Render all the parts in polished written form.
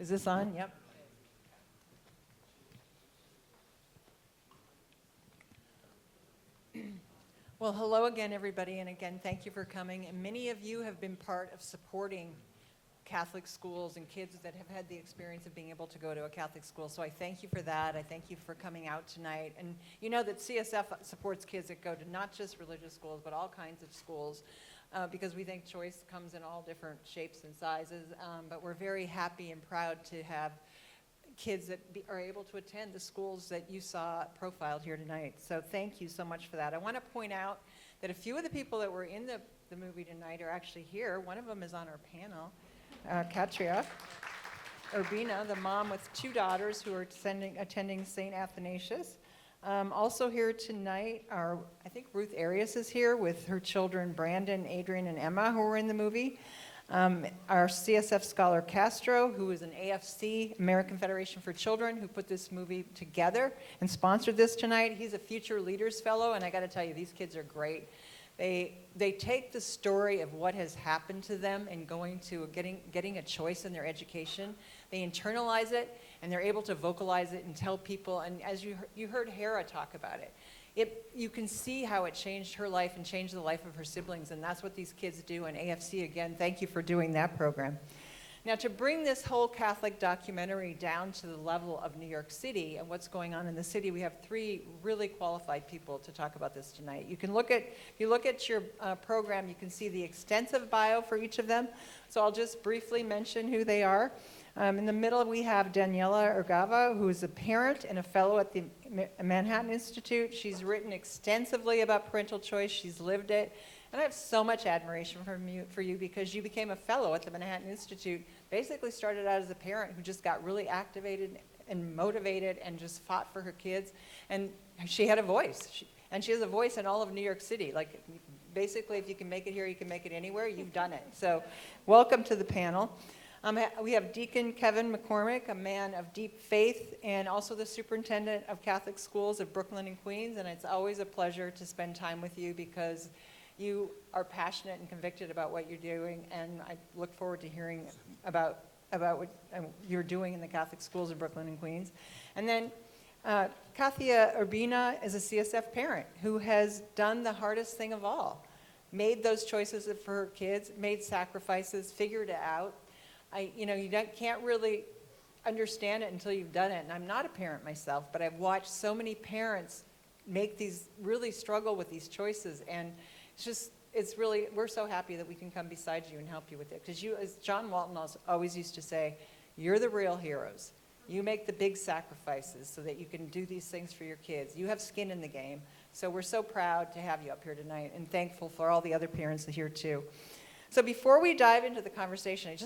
Is this on? Yep. Well, hello again, everybody, and again, thank you for coming. And many of you have been part of supporting Catholic schools and kids that have had the experience of being able to go to a Catholic school. So I thank you for that. I thank you for coming out tonight. And you know that CSF supports kids that go to not just religious schools, but all kinds of schools, because we think choice comes in all different shapes and sizes. But we're very happy and proud to have kids that are able to attend the schools that you saw profiled here tonight. So thank you so much for that. I want to point out that a few of the people that were in the movie tonight are actually here. One of them is on our panel. Katria Urbina, the mom with two daughters who are attending St. Athanasius. Also here tonight are, I think Ruth Arias is here with her children Brandon, Adrian, and Emma, who were in the movie. Our CSF scholar Castro, who is an AFC, American Federation for Children, who put this movie together and sponsored this tonight. He's a Future Leaders Fellow, and I got to tell you, these kids are great. They take the story of what has happened to them and getting a choice in their education. They internalize it, and they're able to vocalize it and tell people. And as you heard Hera talk about it, you can see how it changed her life and changed the life of her siblings, and that's what these kids do. And AFC, again, thank you for doing that program. Now, to bring this whole Catholic documentary down to the level of New York City and what's going on in the city, we have three really qualified people to talk about this tonight. If you look at your program, you can see the extensive bio for each of them. So I'll just briefly mention who they are. In the middle, we have Daniela Ergava, who is a parent and a fellow at the Manhattan Institute. She's written extensively about parental choice. She's lived it. And I have so much admiration for you because you became a fellow at the Manhattan Institute, basically started out as a parent who just got really activated and motivated and just fought for her kids. And she had a voice. And she has a voice in all of New York City. Like, basically, if you can make it here, you can make it anywhere. You've done it. So welcome to the panel. We have Deacon Kevin McCormick, a man of deep faith, and also the superintendent of Catholic schools of Brooklyn and Queens. And it's always a pleasure to spend time with you because you are passionate and convicted about what you're doing, and I look forward to hearing about what you're doing in the Catholic schools of Brooklyn and Queens. And then Kathia Urbina is a CSF parent who has done the hardest thing of all, made those choices for her kids, made sacrifices, figured it out. You can't really understand it until you've done it, and I'm not a parent myself, but I've watched so many parents really struggle with these choices, and we're so happy that we can come beside you and help you with it. Because you, as John Walton always used to say, you're the real heroes. You make the big sacrifices so that you can do these things for your kids. You have skin in the game. So we're so proud to have you up here tonight and thankful for all the other parents here too. So before we dive into the conversation,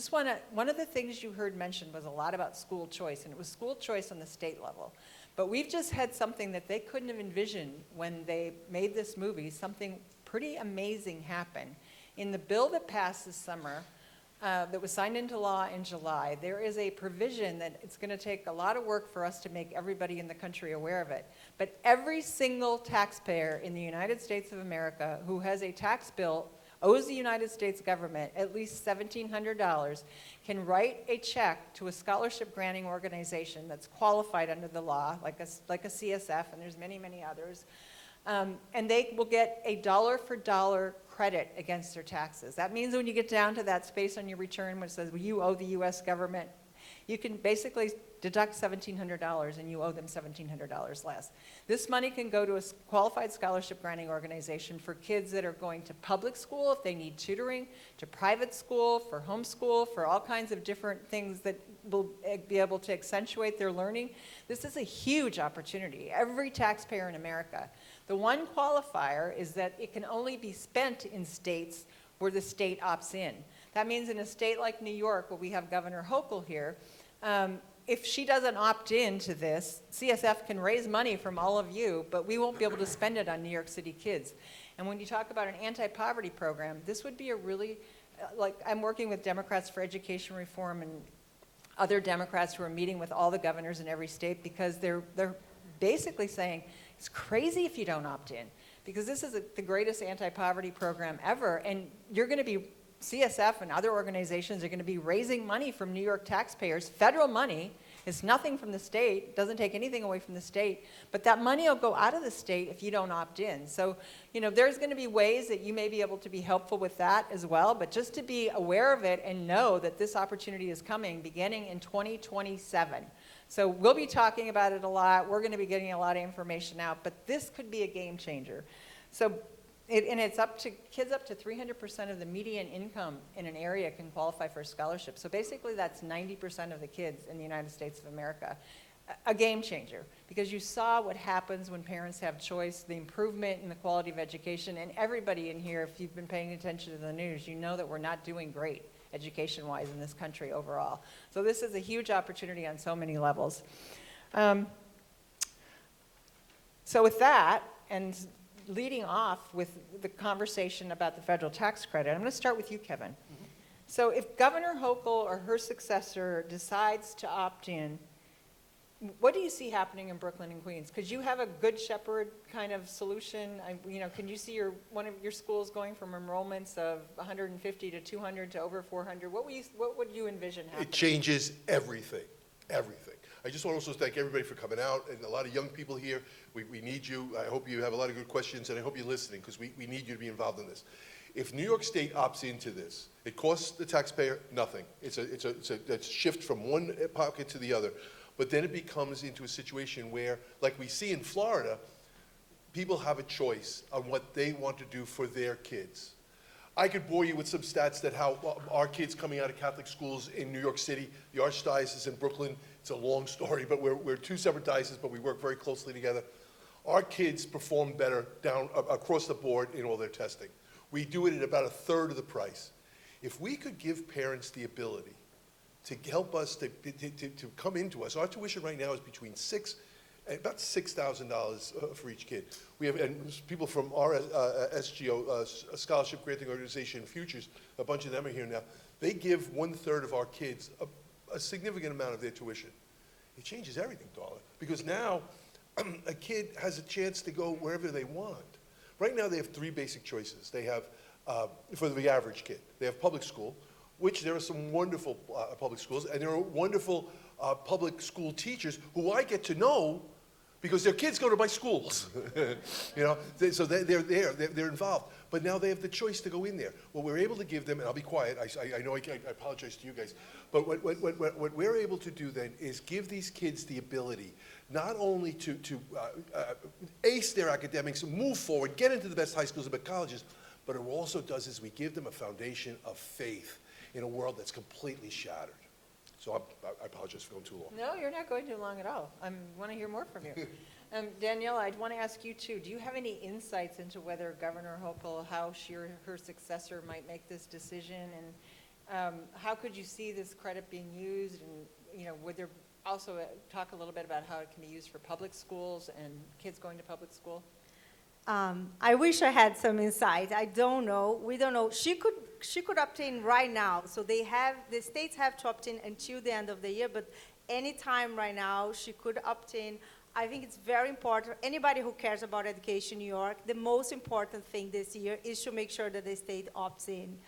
one of the things you heard mentioned was a lot about school choice, and it was school choice on the state level. But we've just had something that they couldn't have envisioned when they made this movie, something pretty amazing happen. In the bill that passed this summer, that was signed into law in July, there is a provision that it's going to take a lot of work for us to make everybody in the country aware of it. But every single taxpayer in the United States of America who has a tax bill owes the United States government at least $1,700, can write a check to a scholarship granting organization that's qualified under the law, like a CSF, and there's many, many others. And they will get a dollar-for-dollar credit against their taxes. That means when you get down to that space on your return which says, well, you owe the U.S. government, you can basically deduct $1,700 and you owe them $1,700 less. This money can go to a qualified scholarship granting organization for kids that are going to public school if they need tutoring, to private school, for homeschool, for all kinds of different things that will be able to accentuate their learning. This is a huge opportunity. Every taxpayer in America. The one qualifier is that it can only be spent in states where the state opts in. That means in a state like New York, where we have Governor Hochul here, if she doesn't opt in to this, CSF can raise money from all of you, but we won't be able to spend it on New York City kids. And when you talk about an anti-poverty program, this would be a really, I'm working with Democrats for Education Reform and other Democrats who are meeting with all the governors in every state because they're basically saying, it's crazy if you don't opt in, because this is the greatest anti-poverty program ever, and you're going to be CSF and other organizations are going to be raising money from New York taxpayers, federal money. It's nothing from the state, doesn't take anything away from the state, but that money will go out of the state if you don't opt in. So, there's going to be ways that you may be able to be helpful with that as well, but just to be aware of it and know that this opportunity is coming beginning in 2027. So we'll be talking about it a lot. We're going to be getting a lot of information out, but this could be a game changer. So, it's up to kids up to 300% of the median income in an area can qualify for a scholarship. So basically that's 90% of the kids in the United States of America. A game changer, because you saw what happens when parents have choice, the improvement in the quality of education, and everybody in here, if you've been paying attention to the news, you know that we're not doing great education-wise in this country overall. So this is a huge opportunity on so many levels. So with that, and leading off with the conversation about the federal tax credit, I'm going to start with you, Kevin. Mm-hmm. So if Governor Hochul or her successor decides to opt in, what do you see happening in Brooklyn and Queens? Could you have a Good Shepherd kind of solution? Can you see one of your schools going from enrollments of 150 to 200 to over 400? What would you envision happening? It changes everything, everything. I just want to also thank everybody for coming out, and a lot of young people here. We need you. I hope you have a lot of good questions, and I hope you're listening, because we need you to be involved in this. If New York State opts into this, it costs the taxpayer nothing. It's a shift from one pocket to the other. But then it becomes into a situation where, like we see in Florida, people have a choice on what they want to do for their kids. I could bore you with some stats that how our kids coming out of Catholic schools in New York City, the Archdiocese in Brooklyn, it's a long story, but we're two separate dioceses, but we work very closely together. Our kids perform better down across the board in all their testing. We do it at about a third of the price. If we could give parents the ability to help us to come into us, our tuition right now is between about $6,000 for each kid. We have, and people from our SGO, Scholarship Granting Organization, Futures, a bunch of them are here now. They give 1/3 of our kids a significant amount of their tuition. It changes everything, darling, because now a kid has a chance to go wherever they want. Right now they have three basic choices. They have, for the average kid, they have public school, which there are some wonderful public schools, and there are wonderful public school teachers who I get to know because their kids go to my schools. So they're there, they're involved. But now they have the choice to go in there. What we're able to give them, and I'll be quiet, I know I apologize to you guys, but what we're able to do then is give these kids the ability not only to ace their academics, move forward, get into the best high schools and best colleges, but it also does is we give them a foundation of faith in a world that's completely shattered. So I apologize for going too long. No, you're not going too long at all. I want to hear more from you. Danielle, I'd want to ask you too, do you have any insights into whether Governor Hochul, how she or her successor might make this decision, and how could you see this credit being used, and would there also talk a little bit about how it can be used for public schools and kids going to public school? I wish I had some insight. I don't know. We don't know. She could opt in right now. So the states have to opt in until the end of the year, but anytime right now she could opt in. I think it's very important. Anybody who cares about education in New York, the most important thing this year is to make sure that the state opts in.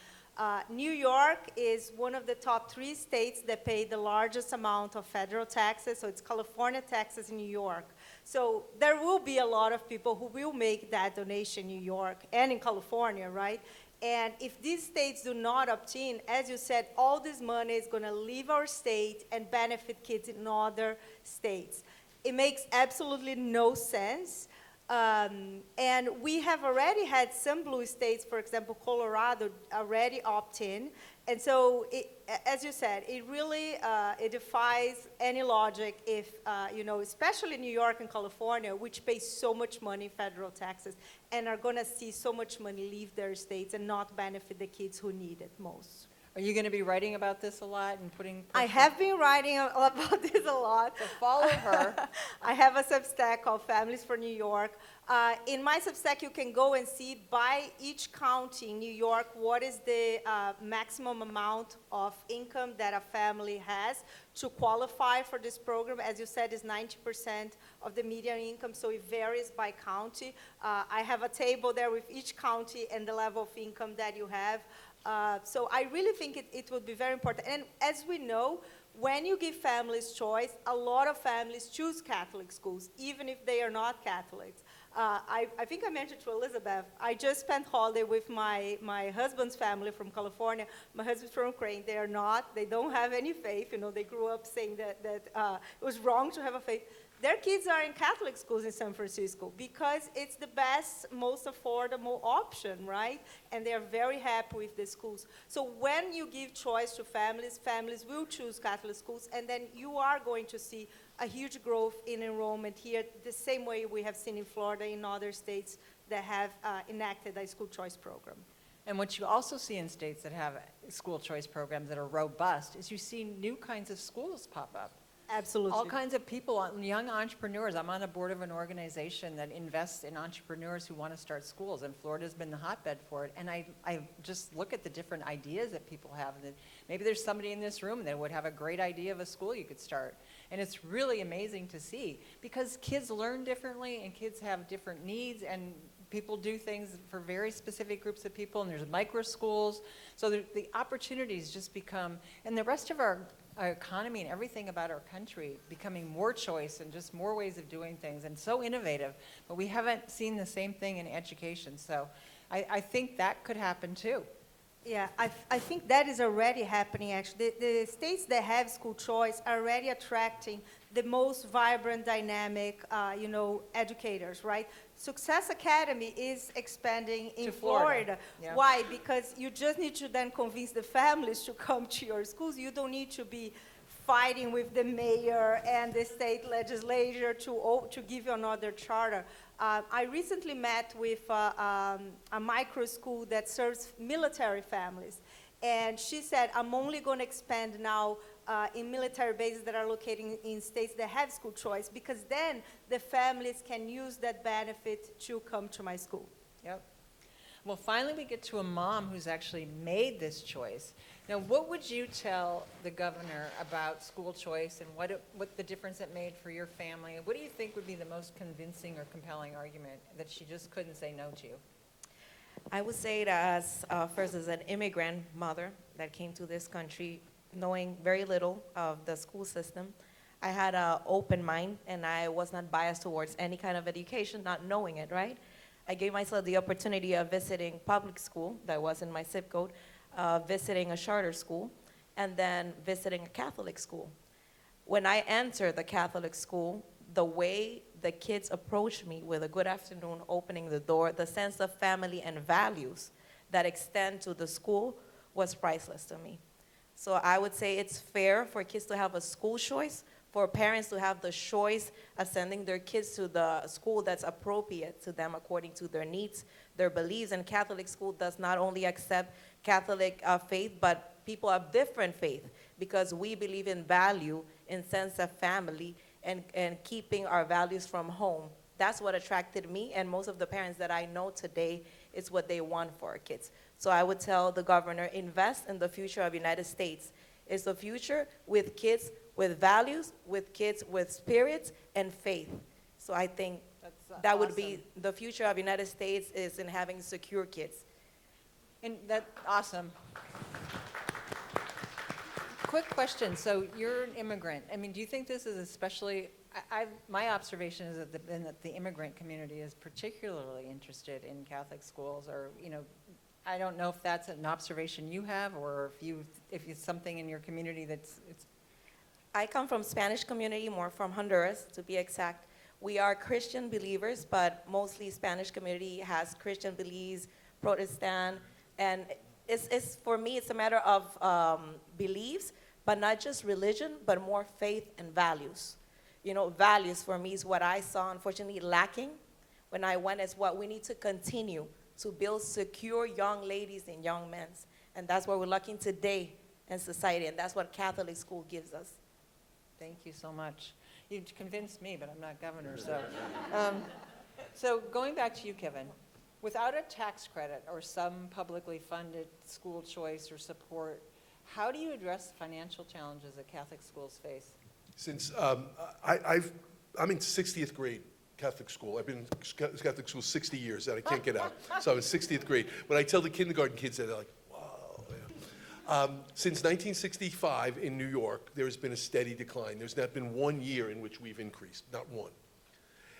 New York is one of the top 3 states that pay the largest amount of federal taxes. So it's California, Texas, and New York. So there will be a lot of people who will make that donation in New York and in California, right? And if these states do not opt in, as you said, all this money is going to leave our state and benefit kids in other states. It makes absolutely no sense. And we have already had some blue states, for example, Colorado, already opt in. And so, as you said, it really it defies any logic if, especially New York and California, which pay so much money in federal taxes, and are going to see so much money leave their states and not benefit the kids who need it most. Are you going to be writing about this a lot and putting pressure? I have been writing about this a lot. So follow her. I have a Substack called Families for New York. In my Substack, you can go and see by each county in New York what is the maximum amount of income that a family has to qualify for this program. As you said, is 90% of the median income, so it varies by county. I have a table there with each county and the level of income that you have. So I really think it would be very important. And as we know, when you give families choice, a lot of families choose Catholic schools, even if they are not Catholics. I think I mentioned to Elizabeth, I just spent holiday with my husband's family from California. My husband's from Ukraine. They don't have any faith. You know, they grew up saying that it was wrong to have a faith. Their kids are in Catholic schools in San Francisco because it's the best, most affordable option, right? And they're very happy with the schools. So when you give choice to families, families will choose Catholic schools, and then you are going to see a huge growth in enrollment here, the same way we have seen in Florida, in other states that have enacted a school choice program. And what you also see in states that have school choice programs that are robust is you see new kinds of schools pop up. Absolutely. All kinds of people, young entrepreneurs. I'm on the board of an organization that invests in entrepreneurs who want to start schools, and Florida's been the hotbed for it. And I just look at the different ideas that people have, and that maybe there's somebody in this room that would have a great idea of a school you could start. And it's really amazing to see, because kids learn differently, and kids have different needs, and people do things for very specific groups of people, and there's micro schools. So the opportunities just become, and the rest of our economy and everything about our country becoming more choice and just more ways of doing things, and so innovative. But we haven't seen the same thing in education. So I think that could happen too. Yeah, I think that is already happening, actually. The states that have school choice are already attracting the most vibrant, dynamic, educators, right? Success Academy is expanding in To Florida. Yeah. Why? Because you just need to then convince the families to come to your schools. You don't need to be fighting with the mayor and the state legislature to give you another charter. I recently met with a micro school that serves military families, and she said, I'm only going to expand now in military bases that are located in states that have school choice, because then the families can use that benefit to come to my school. Yep. Well, finally we get to a mom who's actually made this choice. Now, what would you tell the governor about school choice, and what the difference it made for your family? What do you think would be the most convincing or compelling argument that she just couldn't say no to? I would say that first, as an immigrant mother that came to this country knowing very little of the school system, I had an open mind, and I was not biased towards any kind of education, not knowing it, right? I gave myself the opportunity of visiting public school that was in my zip code, visiting a charter school, and then visiting a Catholic school. When I entered the Catholic school, the way the kids approached me with a good afternoon, opening the door, the sense of family and values that extend to the school was priceless to me. So I would say it's fair for kids to have a school choice, for parents to have the choice of sending their kids to the school that's appropriate to them according to their needs, their beliefs. And Catholic school does not only accept Catholic faith, but people of different faith, because we believe in value, in sense of family, and keeping our values from home. That's what attracted me, and most of the parents that I know today, it's what they want for our kids. So I would tell the governor, invest in the future of the United States. It's the future with kids with values, with kids with spirits and faith. So I think that would be the future of the United States, is in having secure kids. And that's awesome. Quick question. So you're an immigrant. I mean, do you think this is especially, my observation is that the immigrant community is particularly interested in Catholic schools, or, I don't know if that's an observation you have, or if it's something in your community it's. I come from Spanish community, more from Honduras, to be exact. We are Christian believers, but mostly Spanish community has Christian beliefs, Protestant, and it's for me, it's a matter of beliefs, but not just religion, but more faith and values. Values for me is what I saw, unfortunately, lacking when I went, is what we need to continue to build secure young ladies and young men. And that's what we're lacking today in society, and that's what Catholic school gives us. Thank you so much. You convinced me, but I'm not governor, so. So going back to you, Kevin, without a tax credit or some publicly funded school choice or support, how do you address financial challenges that Catholic schools face? Since I'm in 60th grade Catholic school. I've been in Catholic school 60 years, and I can't get out. So I'm in 60th grade. When I tell the kindergarten kids that, they're like, wow. Since 1965 in New York, there has been a steady decline. There's not been 1 year in which we've increased, not one.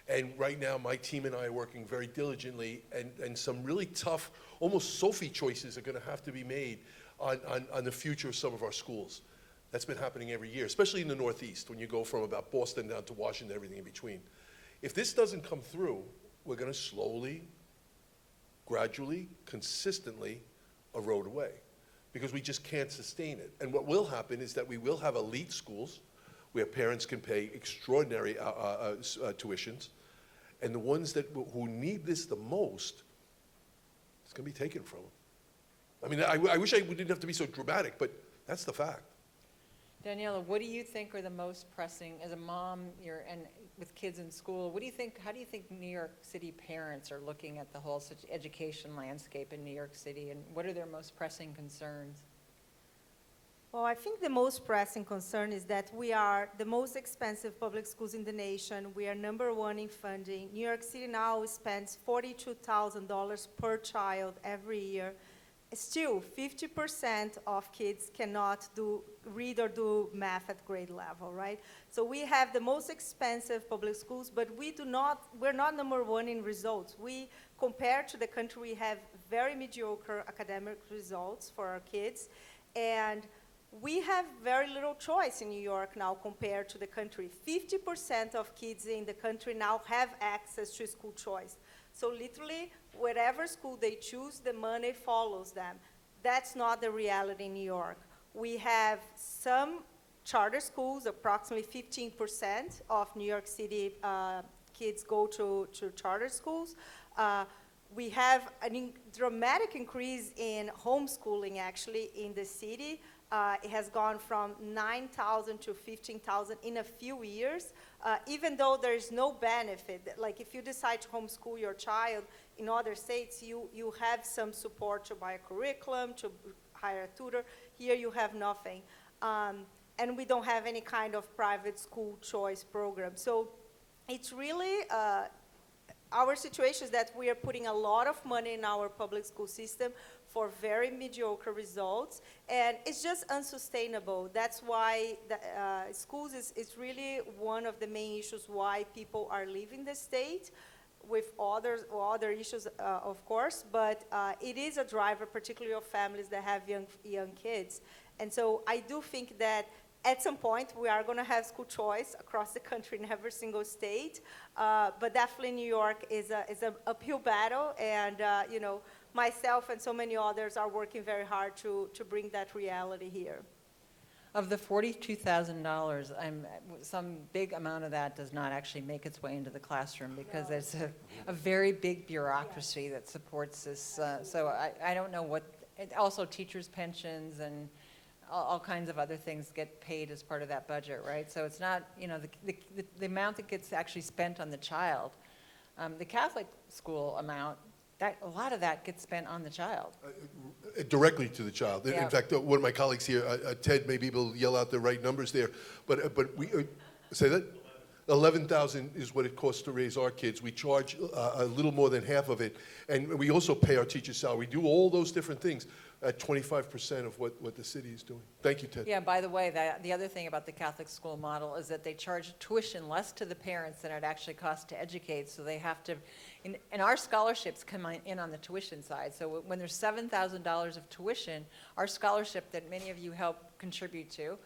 And right now, my team and I are working very diligently, and some really tough, almost Sophie choices are going to have to be made on the future of some of our schools. That's been happening every year, especially in the Northeast, when you go from about Boston down to Washington, everything in between. If this doesn't come through, we're going to slowly, gradually, consistently erode away, because we just can't sustain it. And what will happen is that we will have elite schools where parents can pay extraordinary tuitions, and the ones who need this the most, it's going to be taken from them. I mean, I wish I didn't have to be so dramatic, but that's the fact. Daniela, what do you think are the most pressing, as a mom, and with kids in school, how do you think New York City parents are looking at the whole education landscape in New York City, and what are their most pressing concerns? Well, I think the most pressing concern is that we are the most expensive public schools in the nation. We are #1 in funding. New York City now spends $42,000 per child every year. Still, 50% of kids cannot read or do math at grade level, right? So we have the most expensive public schools, but we're not #1 in results. We, compared to the country, we have very mediocre academic results for our kids, and we have very little choice in New York now compared to the country. 50% of kids in the country now have access to school choice. So literally, whatever school they choose, the money follows them. That's not the reality in New York. We have some charter schools, approximately 15% of New York City kids go to charter schools. We have a dramatic increase in homeschooling, actually, in the city. It has gone from 9,000 to 15,000 in a few years, even though there is no benefit. Like if you decide to homeschool your child in other states, you have some support to buy a curriculum, to hire a tutor. Here you have nothing. And we don't have any kind of private school choice program. So it's really, our situation is that we are putting a lot of money in our public school system for very mediocre results, and it's just unsustainable. That's why schools is really one of the main issues why people are leaving the state, with other issues, of course, but it is a driver, particularly of families that have young kids. And so I do think that at some point, we are going to have school choice across the country in every single state, but definitely New York is an uphill battle, and myself and so many others are working very hard to bring that reality here. Of the $42,000, some big amount of that does not actually make its way into the classroom, because there's a very big bureaucracy that supports this. So I don't know what, also teachers' pensions and all kinds of other things get paid as part of that budget, right? So it's not, the amount that gets actually spent on the child. The Catholic school amount, a lot of that gets spent on the child. Directly to the child. Yeah. In fact, one of my colleagues here, Ted, maybe will yell out the right numbers there, but we, say that? 11,000 is what it costs to raise our kids. We charge a little more than half of it, and we also pay our teachers' salary. We do all those different things at 25% of what the city is doing. Thank you, Ted. Yeah, by the way, the other thing about the Catholic school model is that they charge tuition less to the parents than it actually costs to educate, so they have to, and our scholarships come in on the tuition side. So when there's $7,000 of tuition, our scholarship that many of you help contribute to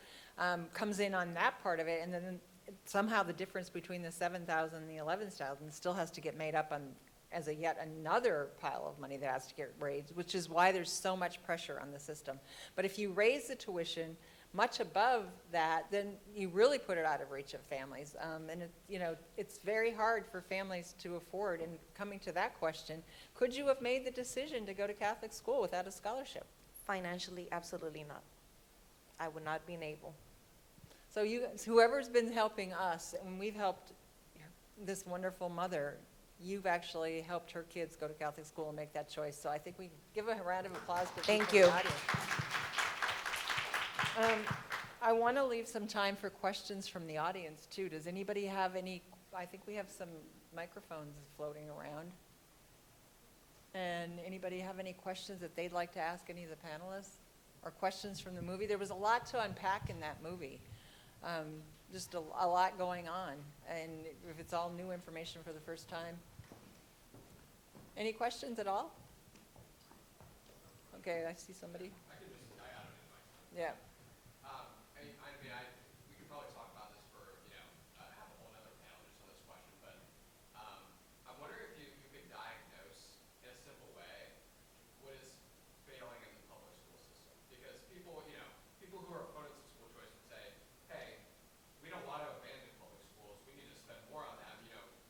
comes in on that part of it, and then somehow the difference between the $7,000 and the $11,000 still has to get made up as yet another pile of money that has to get raised, which is why there's so much pressure on the system. But if you raise the tuition much above that, then you really put it out of reach of families. And it's very hard for families to afford. And coming to that question, could you have made the decision to go to Catholic school without a scholarship? Financially, absolutely not. I would not be able. So whoever's been helping us, and we've helped this wonderful mother, you've actually helped her kids go to Catholic school and make that choice. So I think we give a round of applause to Thank people in you. the audience. I want to leave some time for questions from the audience, too. Does anybody have any? I think we have some microphones floating around. And anybody have any questions that they'd like to ask any of the panelists? or questions from the movie. There was a lot to unpack in that movie. Just a lot going on, and if it's all new information for the first time. Any questions at all? Okay, I see somebody. I don't know. Yeah. We could probably talk about this for, have a whole other panel just on this question, but I'm wondering if you could diagnose in a simple way what is failing in the public school system. Because people who are opponents of school choice would say, hey, we don't want to abandon public schools. We need to spend more on them.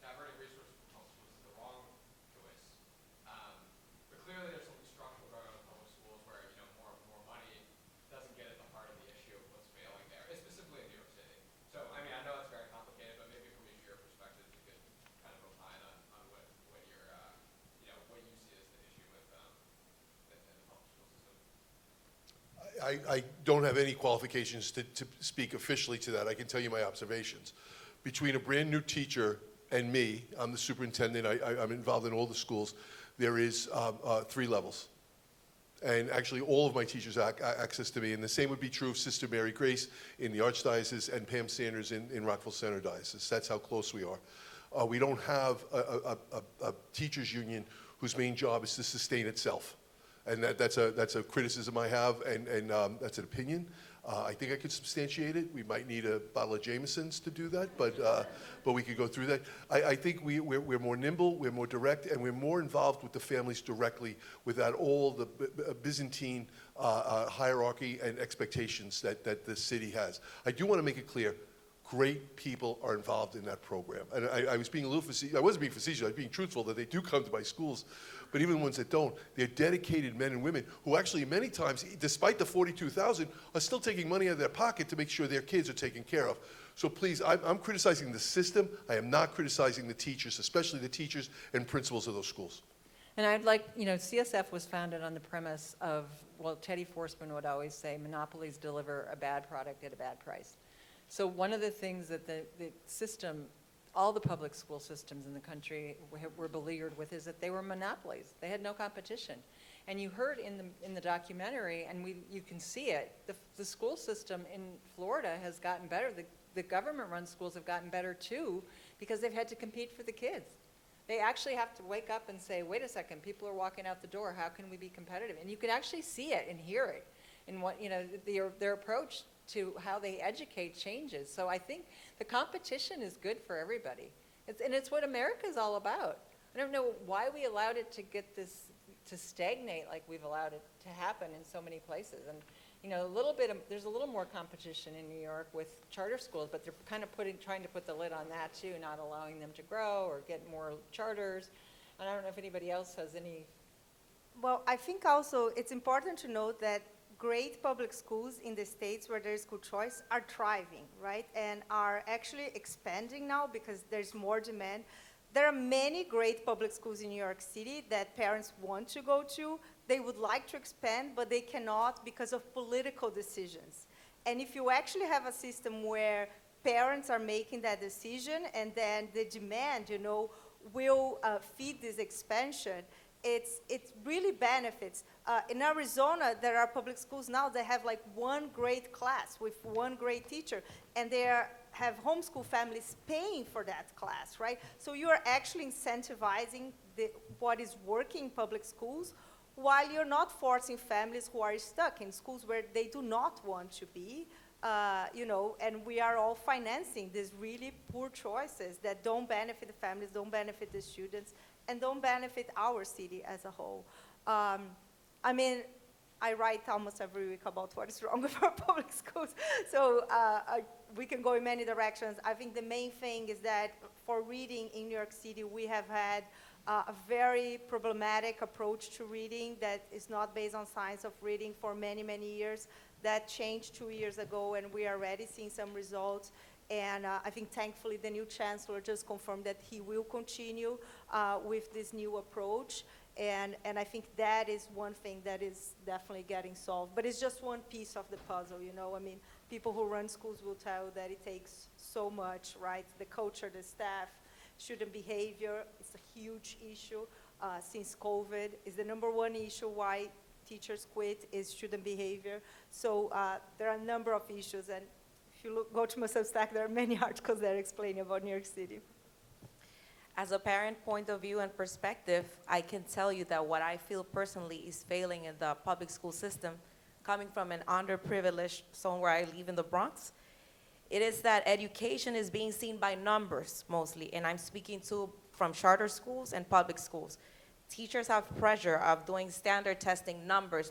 Diverting resources from public schools is the wrong choice. But clearly there's something structural going on in public schools where, more money doesn't get at the heart of the issue of what's failing there, specifically in New York City. So, I know it's very complicated, but maybe from each of your perspectives, you could kind of opine on what your, what you see as the issue with in the public school system. I don't have any qualifications to speak officially to that. I can tell you my observations. Between a brand-new teacher and me, I'm the superintendent, I'm involved in all the schools, there is 3 levels. And actually, all of my teachers have access to me, and the same would be true of Sister Mary Grace in the Archdiocese and Pam Sanders in Rockville Center Diocese. That's how close we are. We don't have a teachers union whose main job is to sustain itself. And that's a criticism I have, and that's an opinion. I think I could substantiate it. We might need a bottle of Jameson's to do that, but we could go through that. I think we're more nimble, we're more direct, and we're more involved with the families directly without all the Byzantine hierarchy and expectations that the city has. I do want to make it clear, great people are involved in that program. And I was being a little facetious. I wasn't being facetious, I was being truthful that they do come to my schools. But even the ones that don't, they're dedicated men and women who actually many times, despite the 42,000, are still taking money out of their pocket to make sure their kids are taken care of. So please, I'm criticizing the system. I am not criticizing the teachers, especially the teachers and principals of those schools. And I'd like, CSF was founded on the premise of, well, Teddy Forsman would always say, monopolies deliver a bad product at a bad price. So one of the things that the system, all the public school systems in the country were beleaguered with is that they were monopolies. They had no competition. And you heard in the documentary, and you can see it, the school system in Florida has gotten better. The government-run schools have gotten better too, because they've had to compete for the kids. They actually have to wake up and say, wait a second, people are walking out the door, how can we be competitive? And you can actually see it and hear it in what, their approach to how they educate changes. So I think the competition is good for everybody. It's what America is all about. I don't know why we allowed it to get this, to stagnate like we've allowed it to happen in so many places. And, there's a little more competition in New York with charter schools, but they're kind of trying to put the lid on that too, not allowing them to grow or get more charters. And I don't know if anybody else has any. Well, I think also it's important to note that great public schools in the states where there's school choice are thriving, right? And are actually expanding now because there's more demand. There are many great public schools in New York City that parents want to go to. They would like to expand, but they cannot because of political decisions. And if you actually have a system where parents are making that decision and then the demand, will feed this expansion, it really benefits. In Arizona, there are public schools now that have like one grade class with one grade teacher, and they have homeschool families paying for that class, right? So you are actually incentivizing what is working in public schools, while you're not forcing families who are stuck in schools where they do not want to be, and we are all financing these really poor choices that don't benefit the families, don't benefit the students, and don't benefit our city as a whole. I write almost every week about what is wrong with our public schools, so we can go in many directions. I think the main thing is that for reading in New York City, we have had a very problematic approach to reading that is not based on science of reading for many, many years. That changed 2 years ago, and we are already seeing some results. And I think, thankfully, the new chancellor just confirmed that he will continue with this new approach. And I think that is one thing that is definitely getting solved. But it's just one piece of the puzzle, people who run schools will tell that it takes so much, right? The culture, the staff, student behavior, it's a huge issue since COVID. It's the #1 issue why teachers quit is student behavior. So there are a number of issues, and if you go to my Substack, there are many articles that explain about New York City. As a parent point of view and perspective, I can tell you that what I feel personally is failing in the public school system, coming from an underprivileged zone where I live in the Bronx, it is that education is being seen by numbers mostly, and I'm speaking to from charter schools and public schools. Teachers have pressure of doing standard testing, numbers.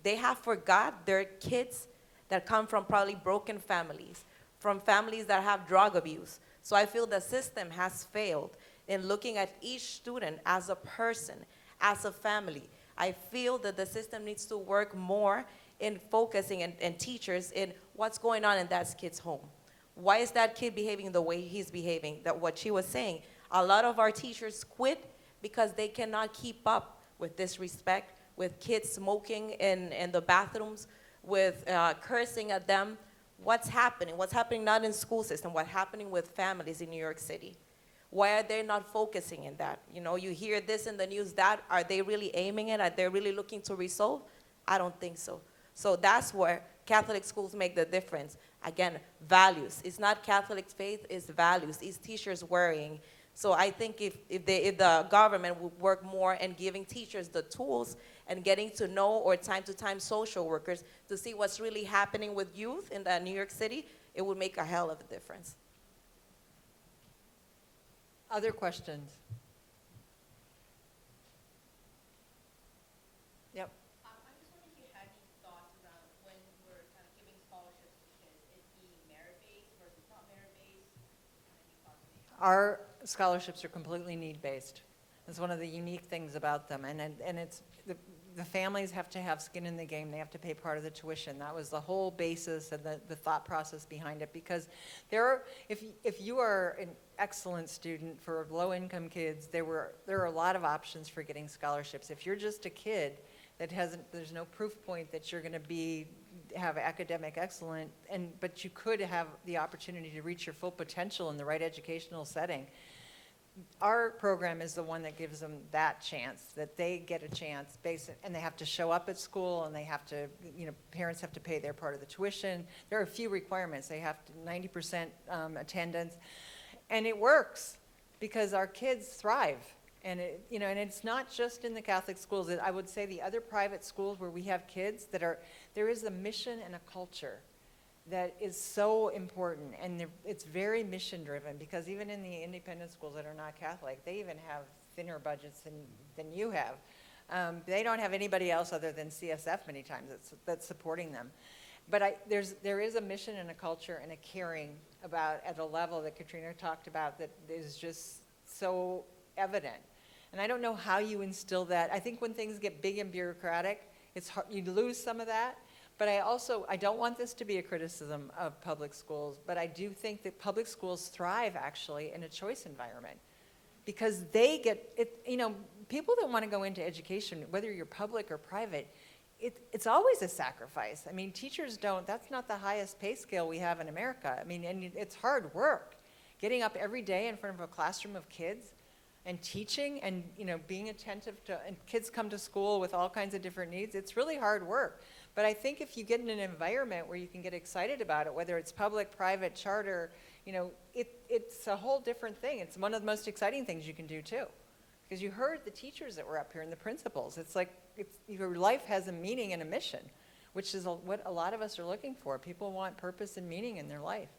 They have forgot their kids that come from probably broken families, from families that have drug abuse. So I feel the system has failed in looking at each student as a person, as a family. I feel that the system needs to work more in focusing and teachers in what's going on in that kid's home. Why is that kid behaving the way he's behaving? That what she was saying, a lot of our teachers quit because they cannot keep up with disrespect, with kids smoking in the bathrooms, with cursing at them. What's happening? What's happening not in school system, what's happening with families in New York City? Why are they not focusing in that? You know, you hear this in the news, that, are they really aiming it? Are they really looking to resolve? I don't think so. So that's where Catholic schools make the difference. Again, values. It's not Catholic faith, it's values. These teachers worrying. So I think if the government would work more in giving teachers the tools and getting to know, or time to time social workers, to see what's really happening with youth in New York City, it would make a hell of a difference. Other questions? Yep. I'm just wondering if you had any thoughts around when we're kind of giving scholarships to kids, it being merit-based versus not merit-based. Any thoughts on that? Our scholarships are completely need-based. That's one of the unique things about them, and it's the families have to have skin in the game. They have to pay part of the tuition. That was the whole basis and the thought process behind it. Because if you are an excellent student for low-income kids, there are a lot of options for getting scholarships. If you're just a kid that there's no proof point that you're going to have academic excellence, but you could have the opportunity to reach your full potential in the right educational setting. Our program is the one that gives them that chance, that they get a chance, and they have to show up at school, and they have to, parents have to pay their part of the tuition. There are a few requirements. They have to 90% attendance, and it works because our kids thrive. And and it's not just in the Catholic schools. I would say the other private schools where we have kids there is a mission and a culture that is so important, and it's very mission driven, because even in the independent schools that are not Catholic, they even have thinner budgets than you have. They don't have anybody else other than CSF many times that's supporting them. But there is a mission and a culture and a caring about at a level that Katrina talked about that is just so evident. And I don't know how you instill that. I think when things get big and bureaucratic, it's hard, you lose some of that. But I don't want this to be a criticism of public schools, but I do think that public schools thrive actually in a choice environment, because they get it. People that want to go into education, whether you're public or private, it's always a sacrifice. I mean, teachers that's not the highest pay scale we have in America. I mean, and it's hard work, getting up every day in front of a classroom of kids and teaching and, being attentive to, and kids come to school with all kinds of different needs. It's really hard work. But I think if you get in an environment where you can get excited about it, whether it's public, private, charter, it's a whole different thing. It's one of the most exciting things you can do too. Because you heard the teachers that were up here and the principals. It's like your life has a meaning and a mission, which is what a lot of us are looking for. People want purpose and meaning in their life.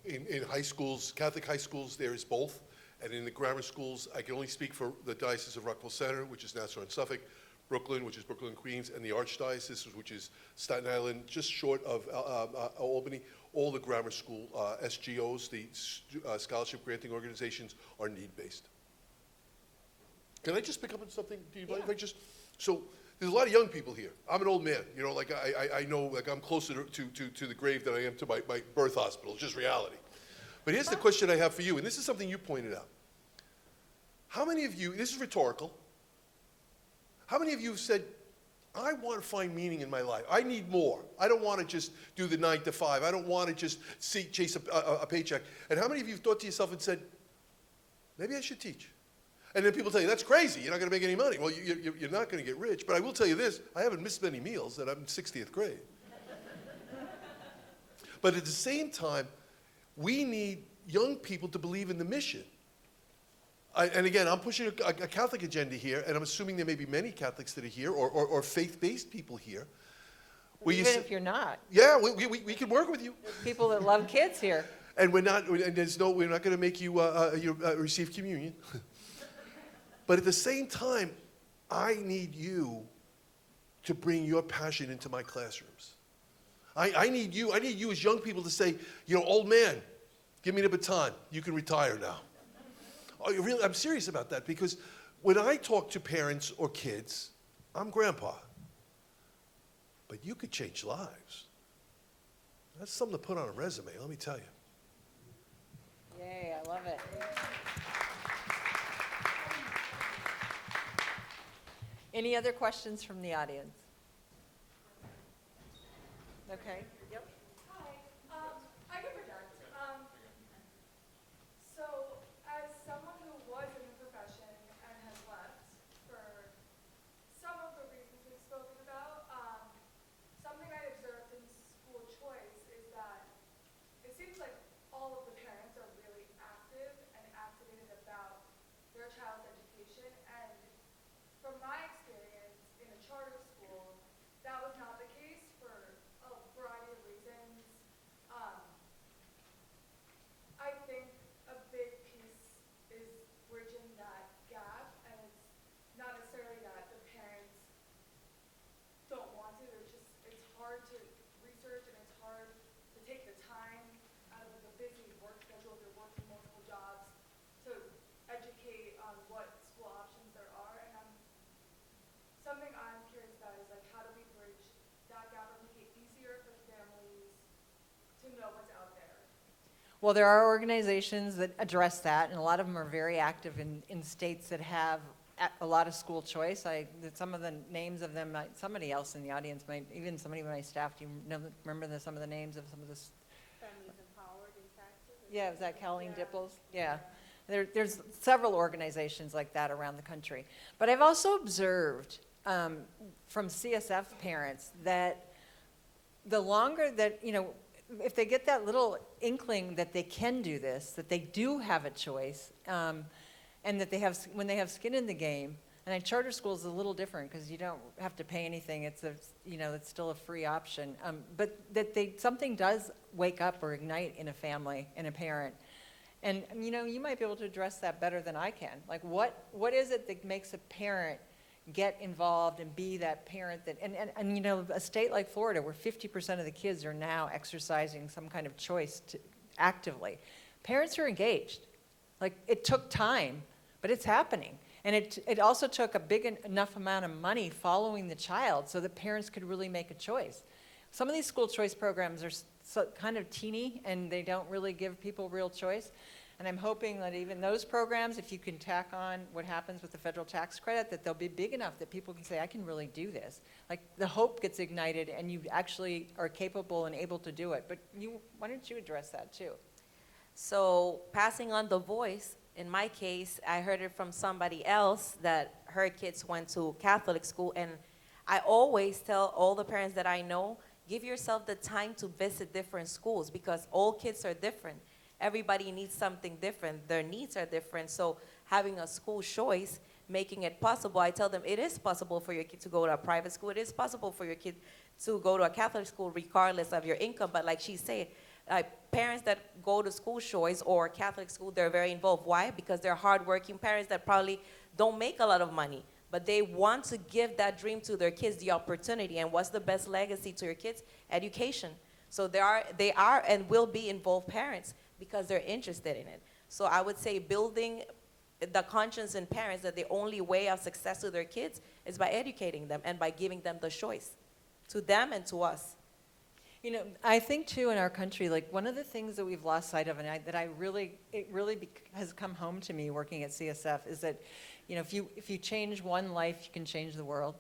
In high schools, Catholic high schools, there is both. And in the grammar schools, I can only speak for the Diocese of Rockville Center, which is Nassau and Suffolk, Brooklyn, which is Brooklyn and Queens, and the Archdiocese, which is Staten Island, just short of Albany. All the grammar school SGOs, the scholarship granting organizations, are need-based. Can I just pick up on something? Do you mind if I just? So there's a lot of young people here. I'm an old man. I know, I'm closer to the grave than I am to my birth hospital. It's just reality. But here's the question I have for you, and this is something you pointed out. How many of you, this is rhetorical, how many of you have said, I want to find meaning in my life. I need more. I don't want to just do the 9 to 5. I don't want to just chase a paycheck. And how many of you have thought to yourself and said, maybe I should teach? And then people tell you, that's crazy, you're not going to make any money. Well, you're not going to get rich. But I will tell you this, I haven't missed many meals, and I'm in 60th grade. But at the same time, we need young people to believe in the mission. And again, I'm pushing a Catholic agenda here, and I'm assuming there may be many Catholics that are here, or faith-based people here. Even if you're not. Yeah, we can work with you. People that love kids here. And we're not going to make you receive communion. But at the same time, I need you to bring your passion into my classrooms. I need you as young people to say, old man, give me the baton. You can retire now. Oh, really? I'm serious about that, because when I talk to parents or kids, I'm grandpa. But you could change lives. That's something to put on a resume, let me tell you. Yay, I love it. Any other questions from the audience? Okay. Yep. Hi, I can project. So, as someone who was in the profession and has left for some of the reasons we've spoken about, something I observed in school choice is that it seems like all of the parents are really active and activated about their child's education. And from my experience in a charter school, that was not the case for a variety of reasons. I think a big piece is bridging that gap, and it's not necessarily that the parents don't want to, it's hard to research, and it's hard to take the time out of the busy work schedule if you're working multiple jobs to educate on what school options there are. And something I'm curious about is, like, how do we bridge that gap or make it easier for families to know what's out there? Well, there are organizations that address that, and a lot of them are very active in states that have a lot of school choice. Some of the names of them, somebody else in the audience might, even somebody on my staff, do you remember some of the names of some of this? Families Empowered in Texas. Yeah, was that Colleen Dipples? Yeah. There's several organizations like that around the country. But I've also observed from CSF parents that the longer that, if they get that little inkling that they can do this, that they do have a choice, and that when they have skin in the game, and charter school is a little different because you don't have to pay anything. It's still a free option. But that something does wake up or ignite in a family, in a parent. And you might be able to address that better than I can. Like, what is it that makes a parent get involved and be that parent that, and a state like Florida where 50% of the kids are now exercising some kind of choice actively. Parents are engaged. Like, it took time, but it's happening. And it also took a big enough amount of money following the child so that parents could really make a choice. Some of these school choice programs are kind of teeny, and they don't really give people real choice. And I'm hoping that even those programs, if you can tack on what happens with the federal tax credit, that they'll be big enough that people can say, I can really do this. Like, the hope gets ignited, and you actually are capable and able to do it. But why don't you address that too? So passing on the voice, in my case, I heard it from somebody else that her kids went to Catholic school, and I always tell all the parents that I know, give yourself the time to visit different schools, because all kids are different. Everybody needs something different. Their needs are different. So having a school choice, making it possible, I tell them it is possible for your kid to go to a private school. It is possible for your kid to go to a Catholic school regardless of your income. But like she said, parents that go to school choice or Catholic school, they're very involved. Why? Because they're hardworking parents that probably don't make a lot of money, but they want to give that dream to their kids, the opportunity. And what's the best legacy to your kids? Education. So they are and will be involved parents because they're interested in it. So I would say building the conscience in parents that the only way of success to their kids is by educating them and by giving them the choice, to them and to us. I think too in our country, like, one of the things that we've lost sight of, and it really has come home to me working at CSF, is that, if you change one life, you can change the world.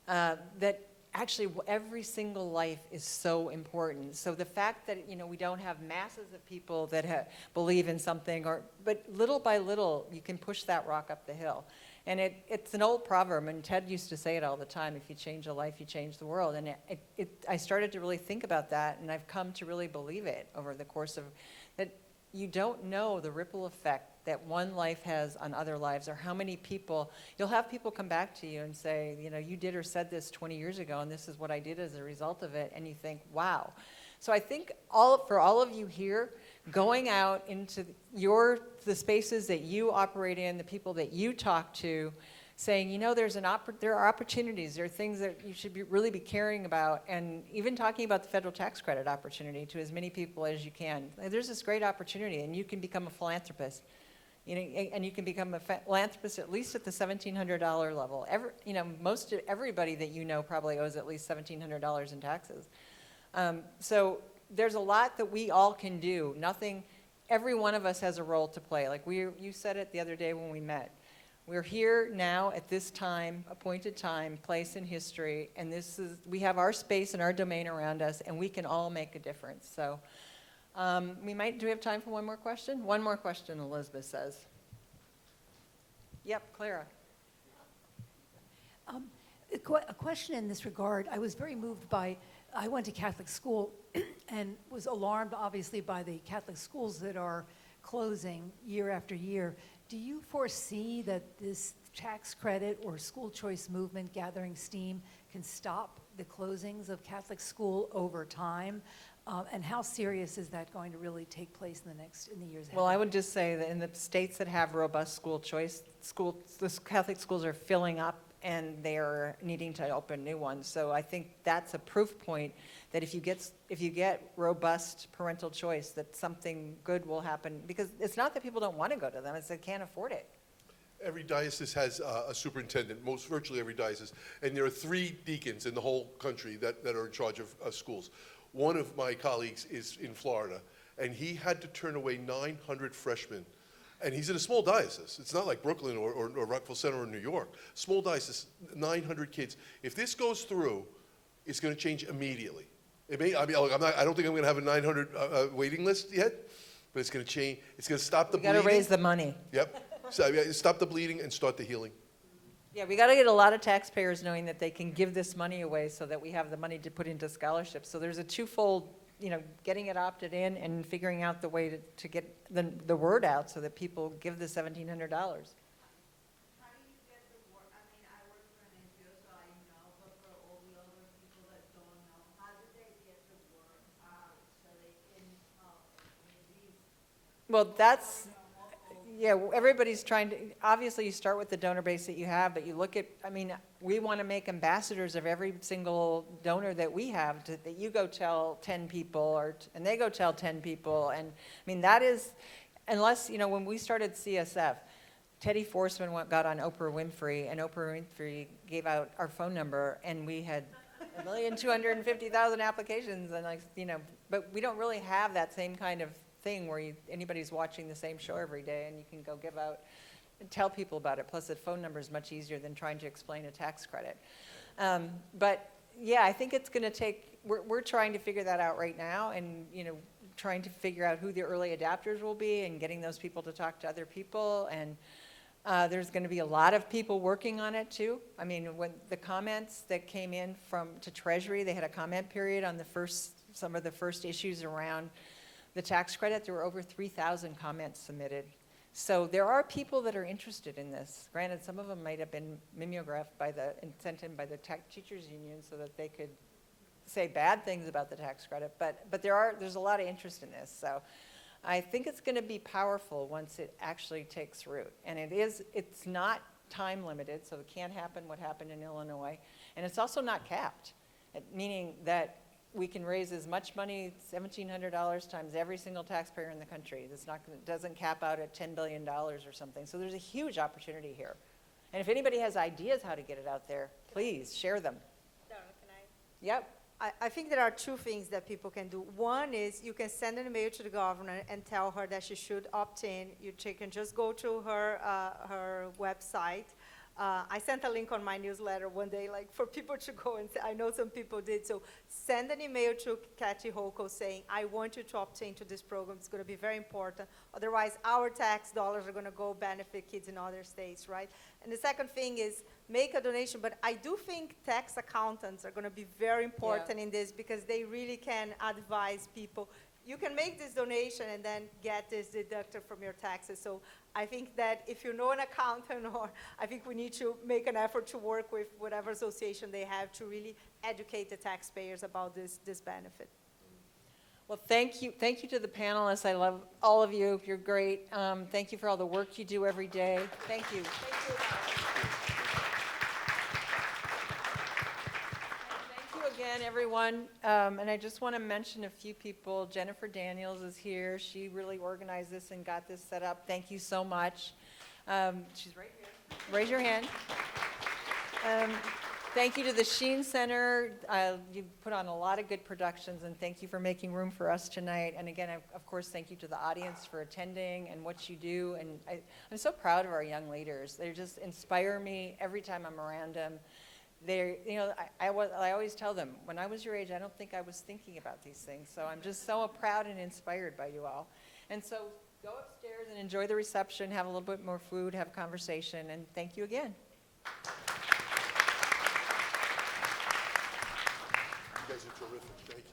That actually every single life is so important. So the fact that, we don't have masses of people that believe in something, but little by little, you can push that rock up the hill. And it's an old proverb, and Ted used to say it all the time: if you change a life, you change the world. And I started to really think about that, and I've come to really believe it over the course of that. You don't know the ripple effect that one life has on other lives, or how many people. You'll have people come back to you and say, you did or said this 20 years ago, and this is what I did as a result of it, and you think, wow. So I think for all of you here, going out into the spaces that you operate in, the people that you talk to, saying, there are opportunities, there are things that you should really be caring about, and even talking about the federal tax credit opportunity to as many people as you can. There's this great opportunity, and you can become a philanthropist. And you can become a philanthropist at least at the $1,700 level. Most of everybody that you know probably owes at least $1,700 in taxes. So there's a lot that we all can do. Every one of us has a role to play. Like you said it the other day when we met. We're here now at this time, appointed time, place in history, and we have our space and our domain around us, and we can all make a difference. So do we have time for one more question? One more question, Elizabeth says. Yep, Clara. A question in this regard. I was very moved I went to Catholic school and was alarmed, obviously, by the Catholic schools that are closing year after year. Do you foresee that this tax credit or school choice movement gathering steam can stop the closings of Catholic school over time? And how serious is that going to really take place in the years ahead? Well, I would just say that in the states that have robust school choice, the Catholic schools are filling up, and they are needing to open new ones. So I think that's a proof point that if you get robust parental choice, that something good will happen. Because it's not that people don't want to go to them; it's they can't afford it. Every diocese has a superintendent, virtually every diocese, and there are 3 deacons in the whole country that are in charge of schools. One of my colleagues is in Florida, and he had to turn away 900 freshmen. And he's in a small diocese. It's not like Brooklyn or Rockville Center or New York. Small diocese, 900 kids. If this goes through, it's going to change immediately. I don't think I'm going to have a 900 waiting list yet, but it's going to change. It's going to stop the bleeding. We got to raise the money. Yep. So, stop the bleeding and start the healing. Yeah, we got to get a lot of taxpayers knowing that they can give this money away so that we have the money to put into scholarships. So there's a twofold, getting it opted in and figuring out the way to get the word out so that people give the $1,700. How do you get the word? I mean, I work for an NGO, so I know, but for all the other people that don't know, how do they get the word out so they can help communities? Well, everybody's trying to, obviously you start with the donor base that you have, but you look at, we want to make ambassadors of every single donor that we have, that you go tell 10 people, and they go tell 10 people. And that is, unless, when we started CSF, Teddy Forsman got on Oprah Winfrey, and Oprah Winfrey gave out our phone number, and we had 1,250,000 applications, and but we don't really have that same kind of thing where anybody's watching the same show every day, and you can go give out and tell people about it. Plus, the phone number is much easier than trying to explain a tax credit. But yeah, I think it's going to take. We're trying to figure that out right now, and trying to figure out who the early adopters will be, and getting those people to talk to other people. And there's going to be a lot of people working on it too. When the comments that came in to Treasury, they had a comment period on some of the first issues around the tax credit. There were over 3,000 comments submitted. So there are people that are interested in this. Granted, some of them might have been mimeographed and sent in by the teachers union so that they could say bad things about the tax credit. But there's a lot of interest in this. So I think it's going to be powerful once it actually takes root. And it's not time limited, so it can't happen what happened in Illinois. And it's also not capped, meaning that we can raise as much money, $1,700 times every single taxpayer in the country. It doesn't cap out at $10 billion or something. So there's a huge opportunity here. And if anybody has ideas how to get it out there, please share them. Donna, can I? Yep. I think there are 2 things that people can do. One is you can send an email to the governor and tell her that she should opt in. You can just go to her website, I sent a link on my newsletter one day, like for people to go and say, I know some people did. So send an email to Kathy Holko saying, I want you to obtain to this program. It's going to be very important. Otherwise, our tax dollars are going to go benefit kids in other states, right? And the second thing is make a donation. But I do think tax accountants are going to be very important in this because they really can advise people. You can make this donation and then get this deducted from your taxes. So I think that if you know an accountant, or I think we need to make an effort to work with whatever association they have to really educate the taxpayers about this benefit. Well, thank you to the panelists. I love all of you. You're great. Thank you for all the work you do every day. Thank you. Thank you. Thank you again, everyone. And I just want to mention a few people. Jennifer Daniels is here. She really organized this and got this set up. Thank you so much. She's right here. Raise your hand. Thank you to the Sheen Center. You put on a lot of good productions, and thank you for making room for us tonight. And again, of course, thank you to the audience for attending and what you do. And I'm so proud of our young leaders. They just inspire me every time I'm around them. They're, you know, I always tell them, when I was your age, I don't think I was thinking about these things. So I'm just so proud and inspired by you all. And so go upstairs and enjoy the reception, have a little bit more food, have a conversation, and thank you again. You guys are terrific. Thank you.